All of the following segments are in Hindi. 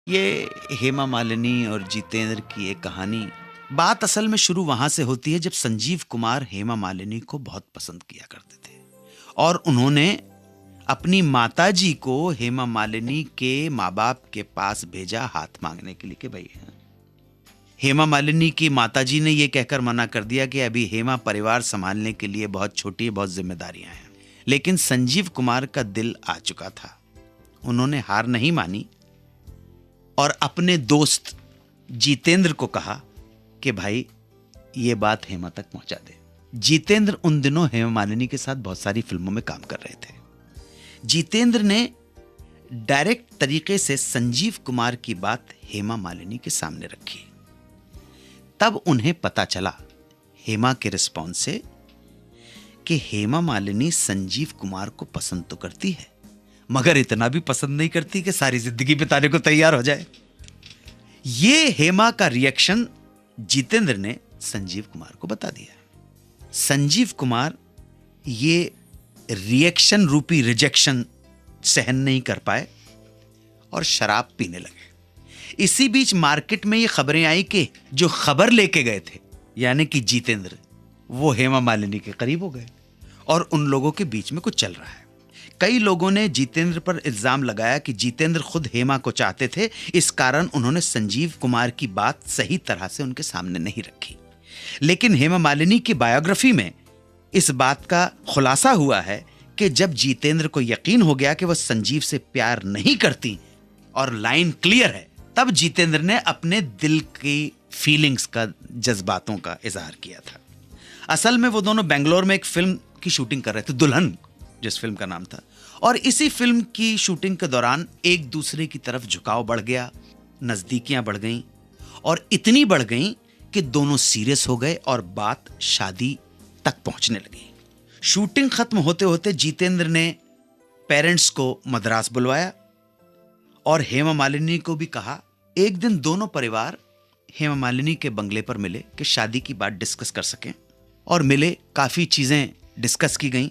ये हेमा मालिनी और जितेंद्र की एक कहानी, बात असल में शुरू वहां से होती है जब संजीव कुमार हेमा मालिनी को बहुत पसंद किया करते थे और उन्होंने अपनी माताजी को हेमा मालिनी के माँ बाप के पास भेजा हाथ मांगने के लिए कि भाई हेमा मालिनी की माताजी ने यह कहकर मना कर दिया कि अभी हेमा परिवार संभालने के लिए बहुत छोटी है, बहुत जिम्मेदारियां हैं। लेकिन संजीव कुमार का दिल आ चुका था। उन्होंने हार नहीं मानी और अपने दोस्त जितेंद्र को कहा कि भाई ये बात हेमा तक पहुंचा दे। जितेंद्र उन दिनों हेमा मालिनी के साथ बहुत सारी फिल्मों में काम कर रहे थे। जितेंद्र ने डायरेक्ट तरीके से संजीव कुमार की बात हेमा मालिनी के सामने रखी। तब उन्हें पता चला हेमा के रिस्पॉन्स से कि हेमा मालिनी संजीव कुमार को पसंद तो करती है, मगर इतना भी पसंद नहीं करती कि सारी जिंदगी बिताने को तैयार हो जाए। ये हेमा का रिएक्शन जितेंद्र ने संजीव कुमार को बता दिया। संजीव कुमार ये रिएक्शन रूपी रिजेक्शन सहन नहीं कर पाए और शराब पीने लगे। इसी बीच मार्केट में ये खबरें आई कि जो खबर लेके गए थे यानी कि जितेंद्र, वो हेमा मालिनी के करीब हो गए और उन लोगों के बीच में कुछ चल रहा है। कई लोगों ने जितेंद्र पर इल्जाम लगाया कि जितेंद्र खुद हेमा को चाहते थे, इस कारण उन्होंने संजीव कुमार की बात सही तरह से उनके सामने नहीं रखी। लेकिन हेमा मालिनी की बायोग्राफी में इस बात का खुलासा हुआ है कि जब जितेंद्र को यकीन हो गया कि वह संजीव से प्यार नहीं करती और लाइन क्लियर है, तब जितेंद्र ने अपने दिल की फीलिंग्स का, जज्बातों का इजहार किया था। असल में वो दोनों बेंगलोर में एक फिल्म की शूटिंग कर रहे थे, दुल्हन जिस फिल्म का नाम था, और इसी फिल्म की शूटिंग के दौरान एक दूसरे की तरफ झुकाव बढ़ गया, नजदीकियां बढ़ गईं और इतनी बढ़ गईं कि दोनों सीरियस हो गए और बात शादी तक पहुंचने लगी। शूटिंग खत्म होते होते जितेंद्र ने पेरेंट्स को मद्रास बुलवाया और हेमा मालिनी को भी कहा। एक दिन दोनों परिवार हेमा मालिनी के बंगले पर मिले कि शादी की बात डिस्कस कर सकें, और मिले, काफी चीजें डिस्कस की गईं,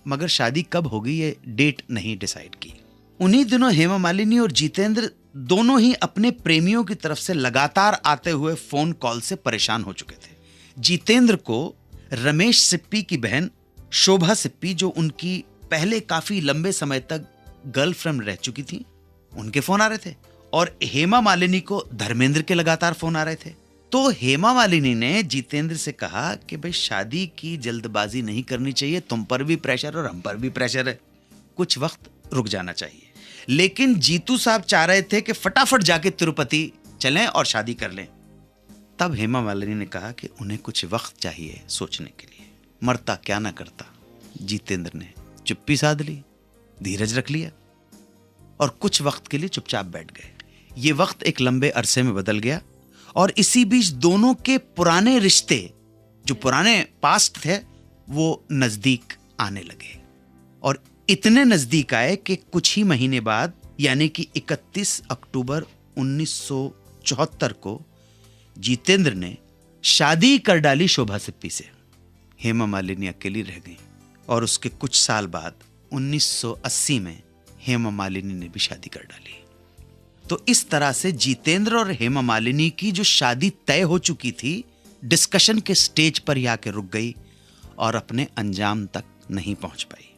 मगर शादी कब होगी ये डेट नहीं डिसाइड की। उन्हीं दिनों हेमा मालिनी और जितेंद्र दोनों ही अपने प्रेमियों की तरफ से लगातार आते हुए फोन कॉल से परेशान हो चुके थे। जितेंद्र को रमेश सिप्पी की बहन शोभा सिप्पी, जो उनकी पहले काफी लंबे समय तक गर्लफ्रेंड रह चुकी थी, उनके फोन आ रहे थे, और हेमा मालिनी को धर्मेंद्र के लगातार फोन आ रहे थे। तो हेमा मालिनी ने जितेंद्र से कहा कि भाई शादी की जल्दबाजी नहीं करनी चाहिए, तुम पर भी प्रेशर और हम पर भी प्रेशर है, कुछ वक्त रुक जाना चाहिए। लेकिन जीतू साहब चाह रहे थे कि फटाफट जाके तिरुपति चलें और शादी कर लें। तब हेमा मालिनी ने कहा कि उन्हें कुछ वक्त चाहिए सोचने के लिए, मरता क्या ना करता। जितेंद्र ने चुप्पी साध ली, धीरज रख लिया और कुछ वक्त के लिए चुपचाप बैठ गए। ये वक्त एक लंबे अरसे में बदल गया और इसी बीच दोनों के पुराने रिश्ते, जो पुराने पास्ट थे, वो नजदीक आने लगे और इतने नजदीक आए कि कुछ ही महीने बाद यानी कि 31 अक्टूबर 1974 को जितेंद्र ने शादी कर डाली शोभा सिप्पी से। हेमा मालिनी अकेली रह गई और उसके कुछ साल बाद 1980 में हेमा मालिनी ने भी शादी कर डाली। तो इस तरह से जितेंद्र और हेमा मालिनी की जो शादी तय हो चुकी थी, डिस्कशन के स्टेज पर ही आके रुक गई और अपने अंजाम तक नहीं पहुंच पाई।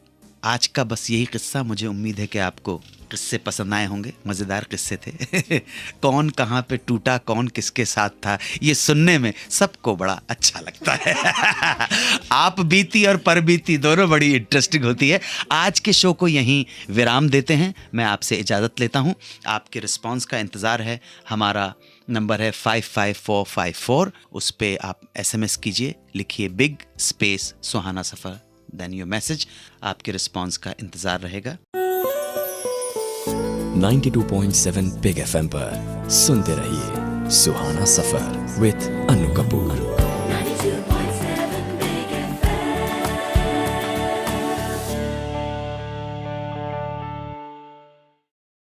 आज का बस यही किस्सा। मुझे उम्मीद है कि आपको किस्से पसंद आए होंगे, मजेदार किस्से थे। कौन कहां पे टूटा, कौन किसके साथ था, ये सुनने में सबको बड़ा अच्छा लगता है। आप बीती और पर बीती दोनों बड़ी इंटरेस्टिंग होती है। आज के शो को यहीं विराम देते हैं, मैं आपसे इजाजत लेता हूं। आपके रिस्पांस का इंतजार है। हमारा नंबर है 55454, उस पे आप SMS कीजिए, लिखिए बिग स्पेस सुहाना सफर, देन योर मैसेज। आपके रिस्पांस का इंतजार रहेगा। 92.7 बिग FM पर सुनते रहिए सुहाना सफर विद अनु कपूर।